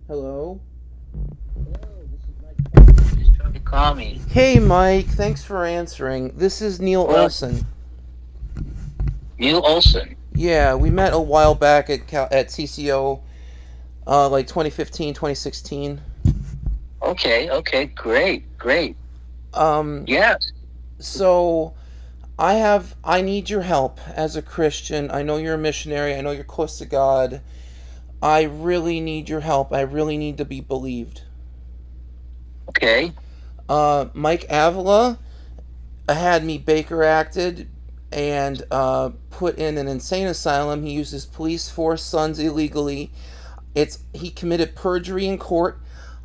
Hello? Hello, this is Mike. Just trying to call me. Hey, Mike. Thanks for answering. This is Neil Well, Olson. Neil Olson. Yeah, we met a while back at CCO, like 2015, 2016. Okay, great. Um, Yes, so I need your help as a Christian. I know you're a missionary. I know you're close to God. I really need your help. I really need to be believed. okay. Mike Avila had me Baker acted and put in an insane asylum. He used his police force sons illegally. He committed perjury in court.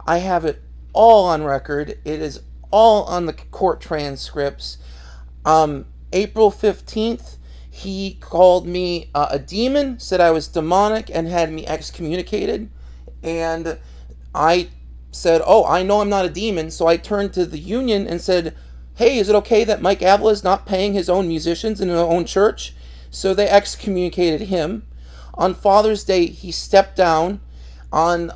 I have it all on record. It is all on the court transcripts. April 15th, he called me a demon, said I was demonic, and had me excommunicated. And I said, "Oh, I know I'm not a demon." So I turned to the union and said, "Hey, is it okay that Mike Avila is not paying his own musicians in his own church?" So they excommunicated him. On Father's Day, he stepped down. On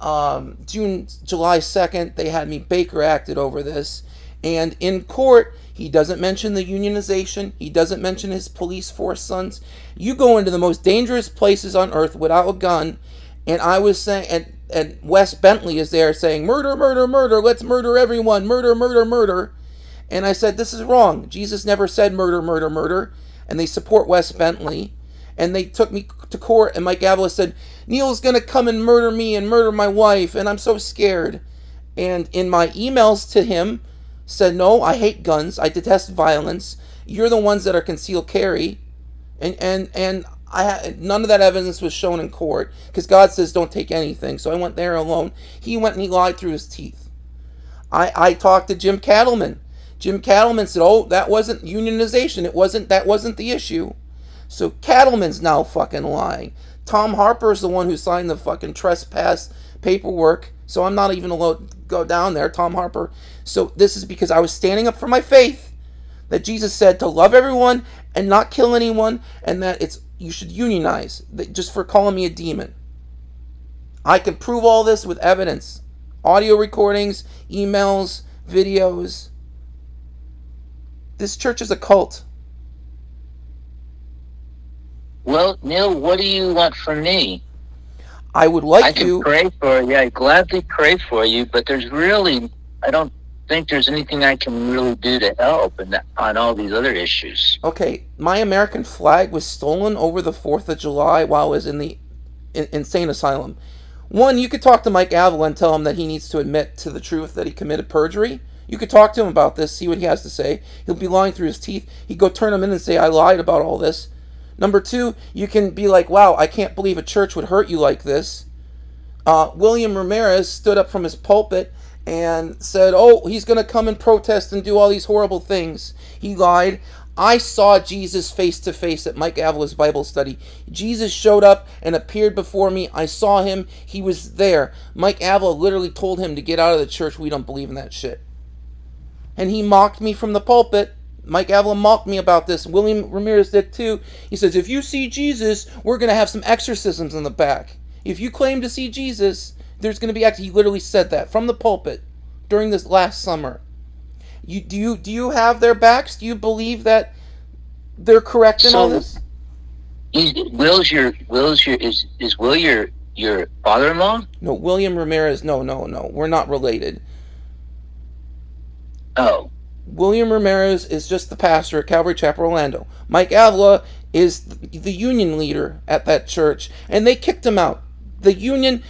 July 2nd, they had me Baker acted over this. And in court, he doesn't mention the unionization. He doesn't mention his police force sons. You go into the most dangerous places on earth without a gun. And I was saying, and Wes Bentley is there saying, "Murder, murder, murder, let's murder everyone, murder, murder, murder." And I said, "This is wrong. Jesus never said murder, murder, murder." And they support Wes Bentley. And they took me to court, and Mike Avila said, "Neil's going to come and murder me and murder my wife, and I'm so scared." And in my emails to him, said, "No, I hate guns. I detest violence. You're the ones that are concealed carry." And none of that evidence was shown in court because God says don't take anything. So I went there alone. He went and he lied through his teeth. I talked to Jim Cattleman. Jim Cattleman said, "Oh, that wasn't unionization. That wasn't the issue." So Cattleman's now fucking lying. Tom Harper's the one who signed the fucking trespass paperwork. So I'm not even allowed to go down there. Tom Harper. So this is because I was standing up for my faith. That Jesus said to love everyone and not kill anyone, and that it's you should unionize just for calling me a demon. I can prove all this with evidence, audio recordings, emails, videos. This church is a cult. Well, Neil, what do you want from me? I would I like can you. pray for you. I gladly pray for you, but I don't think there's anything I can really do to help on all these other issues. Okay, my American flag was stolen over the 4th of July while I was in the insane asylum. One, you could talk to Mike Avila and tell him that he needs to admit to the truth that he committed perjury. You could talk to him about this, see what he has to say. He'll be lying through his teeth. He'd go turn him in and say, "I lied about all this." Number two, you can be like, "Wow, I can't believe a church would hurt you like this." William Ramirez stood up from his pulpit and said, "Oh, he's going to come and protest and do all these horrible things." He lied. I saw Jesus face to face at Mike Avila's Bible study. Jesus showed up and appeared before me. I saw him. He was there. Mike Avila literally told him to get out of the church. We don't believe in that shit. And he mocked me from the pulpit. Mike Avila mocked me about this. William Ramirez did too. He says, "If you see Jesus, we're going to have some exorcisms in the back. If you claim to see Jesus, there's going to be." He literally said that from the pulpit during this last summer. Do you have their backs? Do you believe that they're correct in all So, this? is Will your father-in-law? No, William Ramirez. No, no, no. We're not related. Oh, William Ramirez is just the pastor at Calvary Chapel, Orlando. Mike Avila is the union leader at that church, and they kicked him out. The union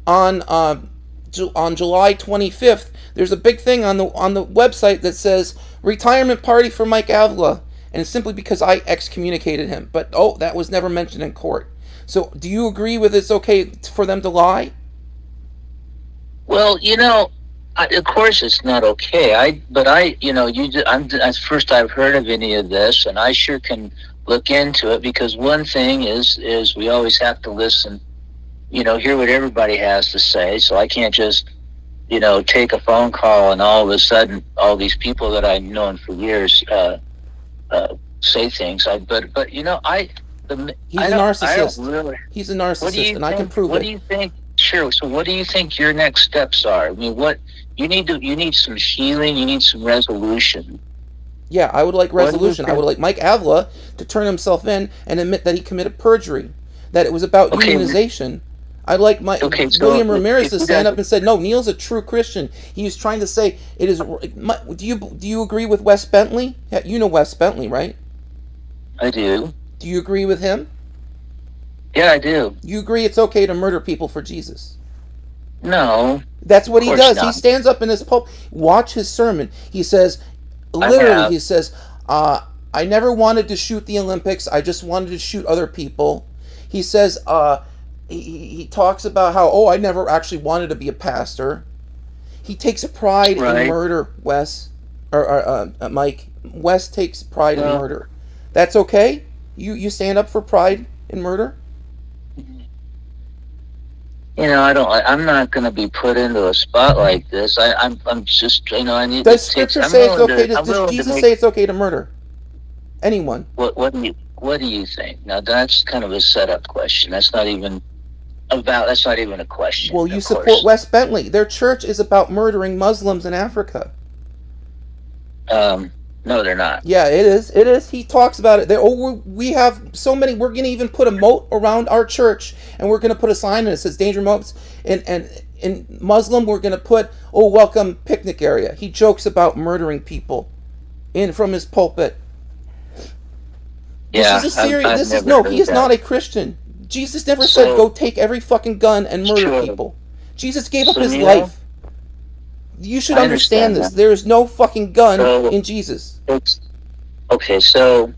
on on July 25th. There's a big thing on the website that says retirement party for Mike Avila, and it's simply because I excommunicated him. But that was never mentioned in court. So, do you agree with it's okay for them to lie? well, of course it's not okay. That's the first I've heard of any of this, and I sure can look into it because one thing is we always have to listen, hear what everybody has to say. So I can't just, take a phone call and all of a sudden all these people that I've known for years say things. He's a I don't narcissist. really. He's a What do narcissist, you and I can think? prove What do it. you think sure. So, what do you think your next steps are? I mean, what you need some healing. You need some resolution. Yeah, I would like What do you resolution. I would think? like Mike Avila to turn himself in and admit that he committed perjury, that it was about Okay, unionization. I'd like my okay. So, William Ramirez if to you stand guys, up and said, "No, Neil's a true Christian." He was trying to say it is. Do you agree with Wes Bentley? Yeah, you know Wes Bentley, right? I do. Do you agree with him? Yeah, I do. You agree it's okay to murder people for Jesus? No, That's of what he course does. He not. stands up in his pulpit. Watch his sermon. He says, I literally, have. he says, I never wanted to shoot the Olympics. I just wanted to shoot other people. He says, he talks about how, I never actually wanted to be a pastor. He takes pride in Right. murder, Wes, or Mike. Wes takes pride in Well, murder. That's okay? You stand up for pride in murder? I don't. I'm not going to be put into a spot like this. I'm just. I need to Does take. Scripture I'm say it's willing okay? to. I'm Does willing to Jesus make. say it's okay to murder anyone? What do you think? Now that's kind of a setup question. That's not even about. That's not even a question. Well, you Of support course. Wes Bentley. Their church is about murdering Muslims in Africa. No, they're not. Yeah, it is. It is. He talks about it. We have so many. We're going to even put a moat around our church, and we're going to put a sign that says "Danger Moats." And in Muslim, we're going to put welcome picnic area." He jokes about murdering people in from his pulpit. This Yeah, is a serious. I've This is never no. heard He is not that. a Christian. Jesus never said So go take every fucking gun and murder sure. people. Jesus gave up So his Neil, life. You should I understand understand this. that. There is no fucking gun So in Jesus. it's okay. So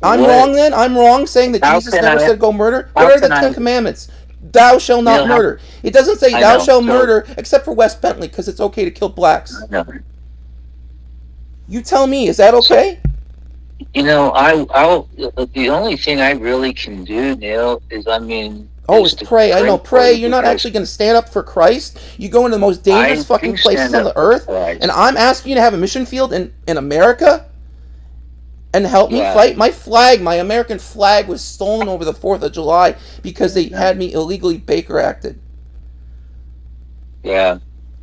I'm what? wrong then? I'm wrong saying that How Jesus can never I? said go murder? What How are the can I? Ten Commandments? Thou shalt not Neil, how? murder. It doesn't say I thou know. shalt So murder except for Wes Bentley because it's okay to kill blacks. I know. You tell me, is that So okay? I'll. The only thing I really can do, Neil, Oh, is it's to pray. I pray know, for pray. you You're not because actually going to stand up for Christ. You go into the most dangerous I fucking do places stand on up the for earth, and Christ. I'm asking you to have a mission field in America and help me Yeah. fight. My American flag was stolen over the 4th of July because they had me illegally Baker acted. Yeah.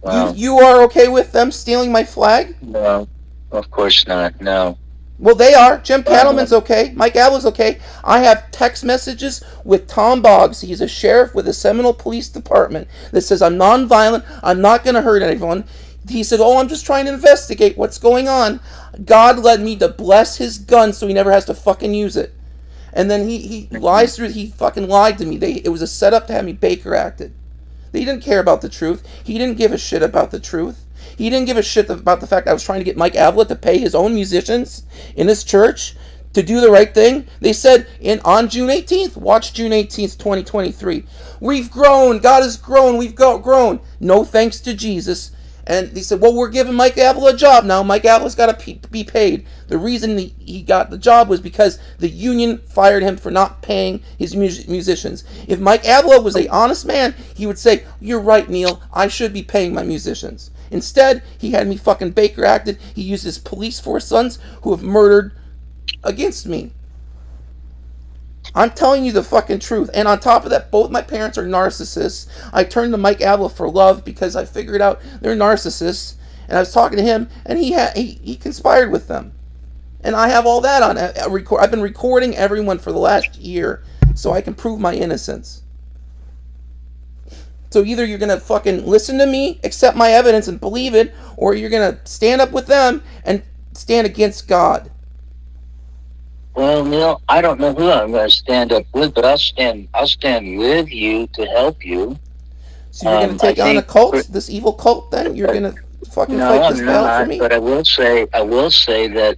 You Well, you are okay with them stealing my flag? no, of course not. No. Well, they are. Jim Uh, Cattleman's okay. Mike Allen's okay. I have text messages with Tom Boggs. He's a sheriff with the Seminole Police Department that says, I'm nonviolent. I'm not going to hurt anyone. He said, I'm just trying to investigate what's going on. God led me to bless his gun so he never has to fucking use it. And then he lies through. He fucking lied to me. It was a setup to have me Baker acted. They didn't care about the truth. He didn't give a shit about the truth. He didn't give a shit about the fact I was trying to get Mike Avila to pay his own musicians in his church to do the right thing. They said on June 18th, watch June 18th, 2023. We've grown. God has grown. We've grown. No thanks to Jesus. And they said, we're giving Mike Avila a job now. Mike Avila's got to be paid. The reason he got the job was because the union fired him for not paying his musicians. If Mike Avila was an honest man, he would say, you're right, Neil. I should be paying my musicians. Instead, he had me fucking Baker acted. He used his police force sons who have murdered against me. I'm telling you the fucking truth. And on top of that, both my parents are narcissists. I turned to Mike Avila for love because I figured out they're narcissists. And I was talking to him, and he conspired with them. And I have all that on record. I've been recording everyone for the last year so I can prove my innocence. So either you're gonna fucking listen to me, accept my evidence, and believe it, or you're gonna stand up with them and stand against God. well, Neil, I don't know who I'm going to stand up with, but I'll stand. I'll stand with you to help you. So you're gonna I take on a think. cult, this evil cult. Then you're gonna fucking No, fight this I'm battle for not. me. But I will say that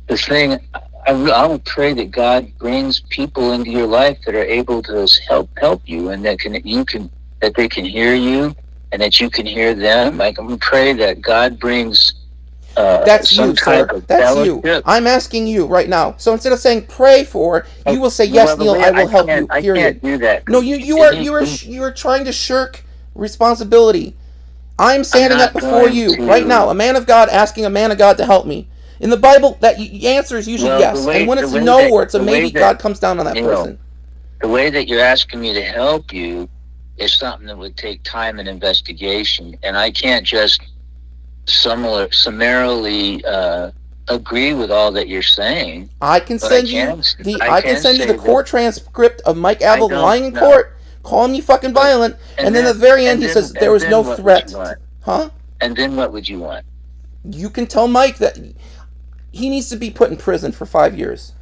the thing. I will pray that God brings people into your life that are able to help you, and that they can hear you, and that you can hear them. I'm going to pray that God brings That's some you, sir. type of That's you. fellowship. I'm asking you right now. So instead of saying pray for, you will say yes, Well, the Neil. way I will help you. I Period. can't do that. No, you are trying to shirk responsibility. I'm I'm standing up not before going you right now, to. a man of God asking a man of God to help me. In the Bible, that answer is usually Well, yes, and when it's a no or it's a maybe, God comes down on that you know, person. the way that you're asking me to help you is something that would take time and investigation, and I can't just summarily agree with all that you're saying. I can But send you the court transcript of Mike Avila lying in know. court, calling me fucking violent, and then at the very end he says there was no threat. Huh? And then what would you want? You can tell Mike that he needs to be put in prison for 5 years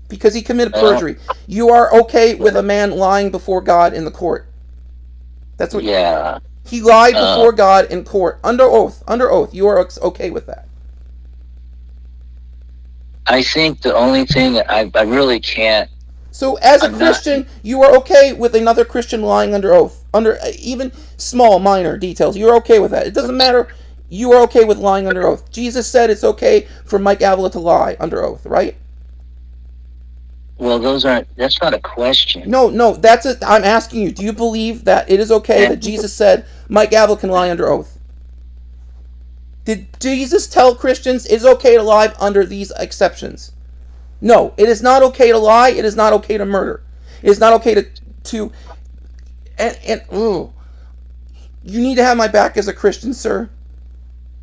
because he committed perjury. You are okay with a man lying before God in the court? That's what. Yeah. He lied before God in court under oath. Under oath, you are okay with that? I think the only thing I really can't. So, as a Christian, you are okay with another Christian lying under oath, under even small, minor details. You're okay with that. It doesn't matter. You are okay with lying under oath. Jesus said it's okay for Mike Avila to lie under oath, right? Well, that's not a question. No, that's it. I'm asking you, do you believe that it is okay that Jesus said Mike Avila can lie under oath? Did Jesus tell Christians it's okay to lie under these exceptions? No, it is not okay to lie. It is not okay to murder. It is not okay to you need to have my back as a Christian, sir.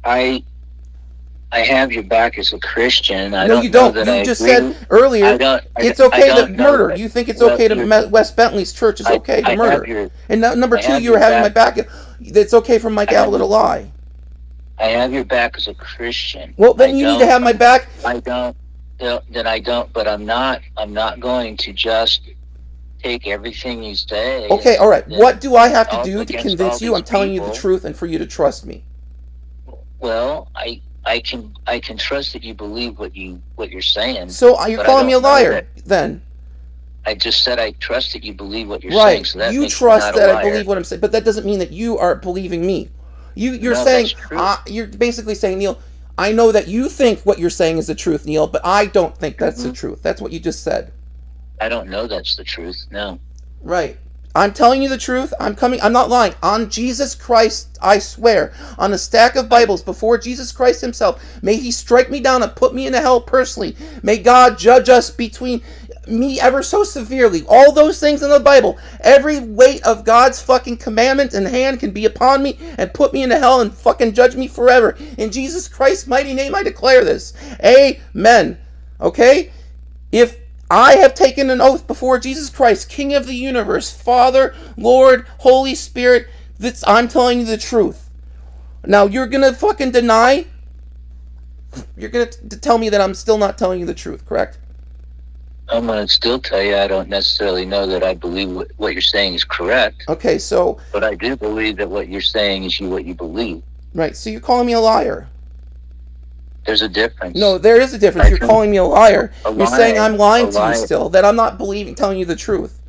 I have your back as a Christian. No, you don't. You just said earlier it's okay to murder. You think it's okay to West Bentley's church is okay to murder. And number two, you were having my back. It's okay for Mike Avila to lie. I have your back as a Christian. Well, then you need to have my back. I don't. Then I don't. But I'm not going to just take everything you say. Okay, all right. What do I have to do to convince you I'm telling you the truth and for you to trust me? Well, I can trust that you believe what you're saying. So you're calling me a liar then? I just said I trust that you believe what you're saying. So that you trust that I believe what I'm saying, but that doesn't mean that you are believing me. You're saying you're basically saying, Neil, I know that you think what you're saying is the truth, Neil, but I don't think that's the truth. That's what you just said. I don't know that's the truth. No. Right. I'm telling you the truth. I'm not lying. On Jesus Christ, I swear. On a stack of Bibles before Jesus Christ himself. May he strike me down and put me into hell personally. May God judge us between me ever so severely. All those things in the Bible. Every weight of God's fucking commandment and hand can be upon me and put me into hell and fucking judge me forever. In Jesus Christ's mighty name I declare this. Amen. Okay? If I have taken an oath before Jesus Christ, King of the universe, Father, Lord, Holy Spirit, that I'm telling you the truth. Now, you're going to fucking deny? You're going to tell me that I'm still not telling you the truth, correct? I'm going to still tell you I don't necessarily know that I believe what you're saying is correct. Okay, so... But I do believe that what you're saying is what you believe. Right, so you're calling me a liar. There's a difference. No, there is a difference. You're calling me a liar. You're saying I'm lying to you still, that I'm not telling you the truth.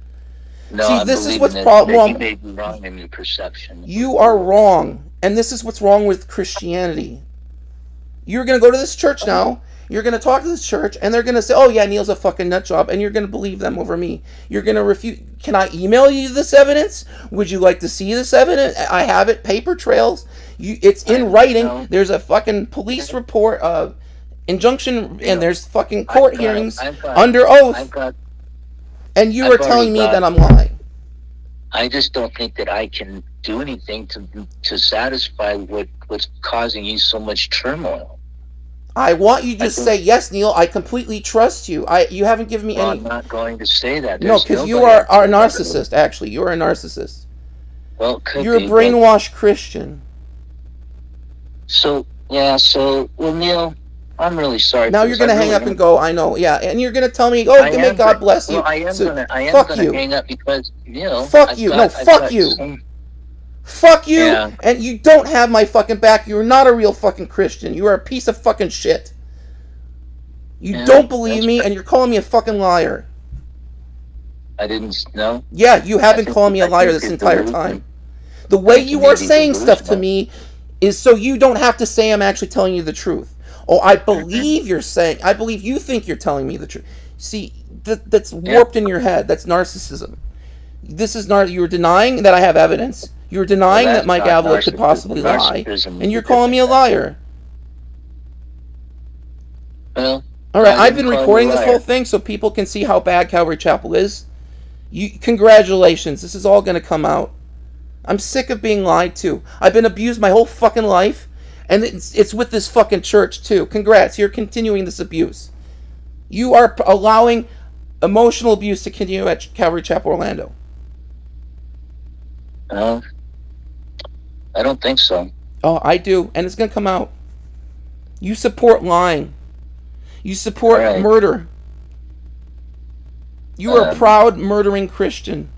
No, see, this is what's wrong. You may be wrong in your perception. You are wrong, and this is what's wrong with Christianity. You're going to go to this church now, you're going to talk to this church, and they're going to say, oh yeah, Neil's a fucking nut job, and you're going to believe them over me. You're going to refute. Can I email you this evidence? Would you like to see this evidence? I have it, paper trails. It's in writing. There's a fucking police report, injunction, and there's fucking court hearings under oath. And you are telling me that I'm lying. I just don't think that I can do anything to satisfy what's causing you so much turmoil. I want you to just say, yes, Neil, I completely trust you. You haven't given me any... I'm not going to say that. No, because you are a narcissist, actually. You're a narcissist. Well, you're a brainwashed Christian. So, well, Neil, I'm really sorry. Now you're going to hang up and go, I know, yeah. And you're going to tell me, may God bless you. Well, I am going to hang up because, Neil... Fuck you. Fuck you. Fuck you, yeah. And you don't have my fucking back. You're not a real fucking Christian. You are a piece of fucking shit. You don't believe me, and you're calling me a fucking liar. I didn't know. Yeah, you have been calling me a liar this entire time. The way you are saying stuff to me is so you don't have to say I'm actually telling you the truth. Oh, I believe you're saying... I believe you think you're telling me the truth. See, that's warped in your head. That's narcissism. This is you're denying that I have evidence. You're denying that Mike Avila could possibly lie, and you're calling me a liar. Well, all right, I've been recording this whole thing so people can see how bad Calvary Chapel is. Congratulations. This is all going to come out. I'm sick of being lied to. I've been abused my whole fucking life, and it's with this fucking church too. Congrats, you're continuing this abuse. You are allowing emotional abuse to continue at Calvary Chapel Orlando. I don't think so. Oh, I do, and it's going to come out. You support lying. You support murder. You are a proud murdering Christian.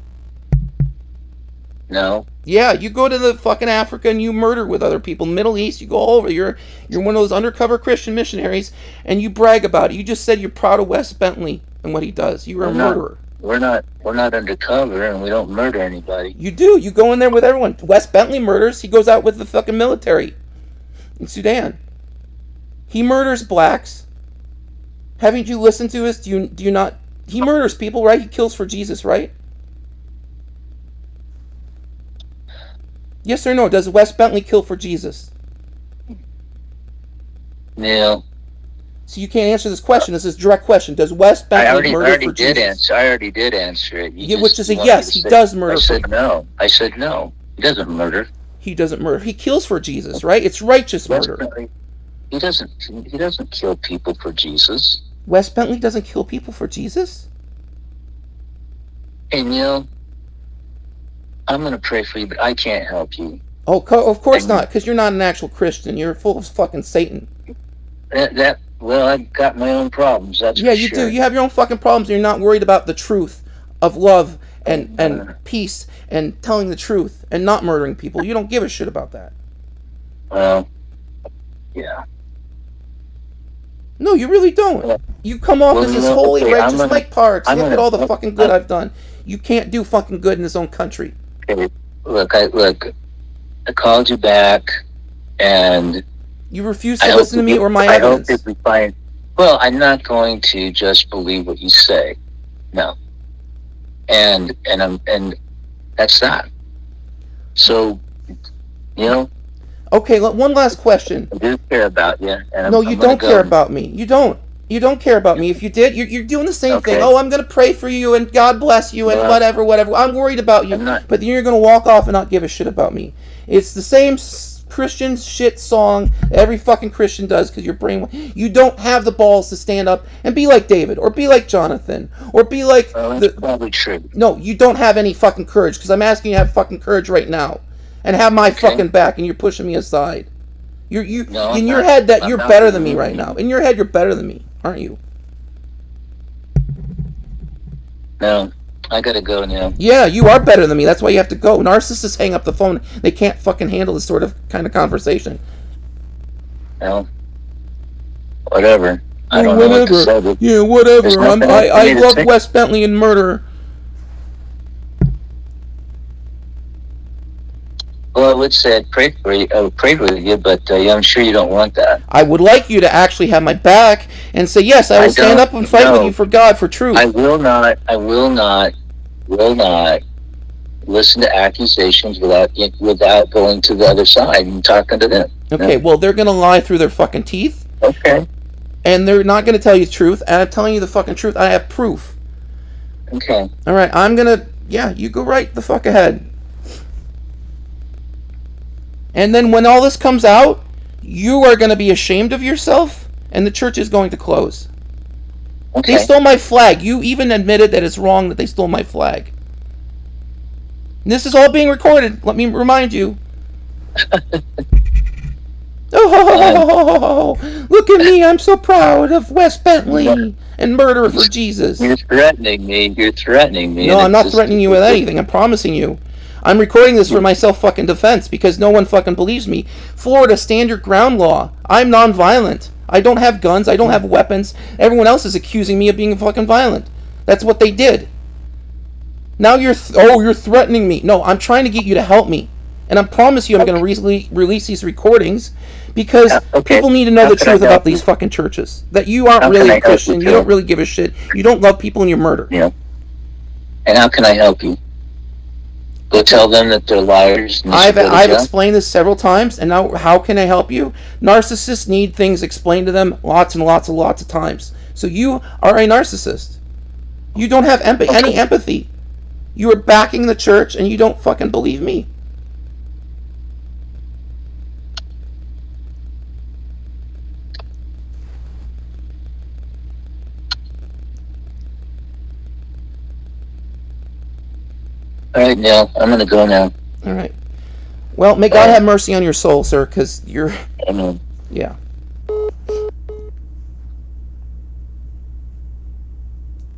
No. Yeah, you go to the fucking Africa and you murder with other people. Middle East, you go all over. You're one of those undercover Christian missionaries, and you brag about it. You just said you're proud of Wes Bentley and what he does. You're a murderer. We're not undercover, and we don't murder anybody. You do. You go in there with everyone. Wes Bentley murders. He goes out with the fucking military in Sudan. He murders blacks. Haven't you listened to us? Do you not? He murders people, right? He kills for Jesus, right? Yes or no? Does Wes Bentley kill for Jesus? No. So you can't answer this question. This is a direct question. Does Wes Bentley murder for Jesus? I already did answer it. Which is a yes. He does murder. I said no. He doesn't murder. He doesn't murder. He kills for Jesus, right? It's righteous murder. He doesn't kill people for Jesus. Wes Bentley doesn't kill people for Jesus? Hey, Neil, I'm going to pray for you, but I can't help you. Oh, of course not, because you're not an actual Christian. You're full of fucking Satan. Well, I've got my own problems, that's for sure. Yeah, you do. You have your own fucking problems, and you're not worried about the truth of love and peace and telling the truth and not murdering people. You don't give a shit about that. Well, yeah. No, you really don't. You come off as this holy, righteous Mike Parks. Look at all the fucking good I've done. You can't do fucking good in his own country. Okay, I called you back, and you refuse to listen to me or my evidence. I hope we find. Well, I'm not going to just believe what you say. No, and that's that. So, you know. Okay, one last question. I do care about you. No, you don't care about me. You don't. You don't care about me. If you did, you're doing the same thing. Oh, I'm going to pray for you and God bless you and whatever. I'm worried about you. But then you're going to walk off and not give a shit about me. It's the same Christian shit song every fucking Christian does because you're brainwashed. You don't have the balls to stand up and be like David or be like Jonathan or be like... that's probably true. No, you don't have any fucking courage because I'm asking you to have fucking courage right now. And have my fucking back, and you're pushing me aside. In your head you're better than me right now. In your head, you're better than me, aren't you? No, I gotta go now. Yeah, you are better than me. That's why you have to go. Narcissists hang up the phone. They can't fucking handle this sort of kind of conversation. Well, whatever. I don't know what to say. Yeah, whatever. I love Wes Bentley and murder. Well, I would say I prayed with you, but I'm sure you don't want that. I would like you to actually have my back and say, yes, I will stand up and fight with you for God, for truth. I will not listen to accusations without going to the other side and talking to them. Okay, well, they're going to lie through their fucking teeth. Okay. And they're not going to tell you the truth, and I'm telling you the fucking truth. I have proof. Okay. All right, you go right the fuck ahead. And then when all this comes out, you are going to be ashamed of yourself, and the church is going to close. Okay. They stole my flag. You even admitted that it's wrong that they stole my flag. And this is all being recorded. Let me remind you. Oh, look at me. I'm so proud of Wes Bentley and murder for Jesus. You're threatening me. No, I'm not threatening you with anything. I'm promising you. I'm recording this for my self-fucking defense because no one fucking believes me. Florida, stand your ground law. I'm non-violent. I don't have guns. I don't have weapons. Everyone else is accusing me of being fucking violent. That's what they did. Now you're threatening me. No, I'm trying to get you to help me. And I promise you I'm going to release these recordings because people need to know the truth about these fucking churches. That you aren't really a Christian. You don't really give a shit. You don't love people and you murder. Yeah. And how can I help you? Go tell them that they're liars. I've explained this several times, and now how can I help you? Narcissists need things explained to them lots and lots and lots of times. So you are a narcissist. You don't have any empathy. You are backing the church and you don't fucking believe me. All right, Neil, I'm going to go now. All right. Well, may God have mercy on your soul, sir, because you're. Amen. Yeah.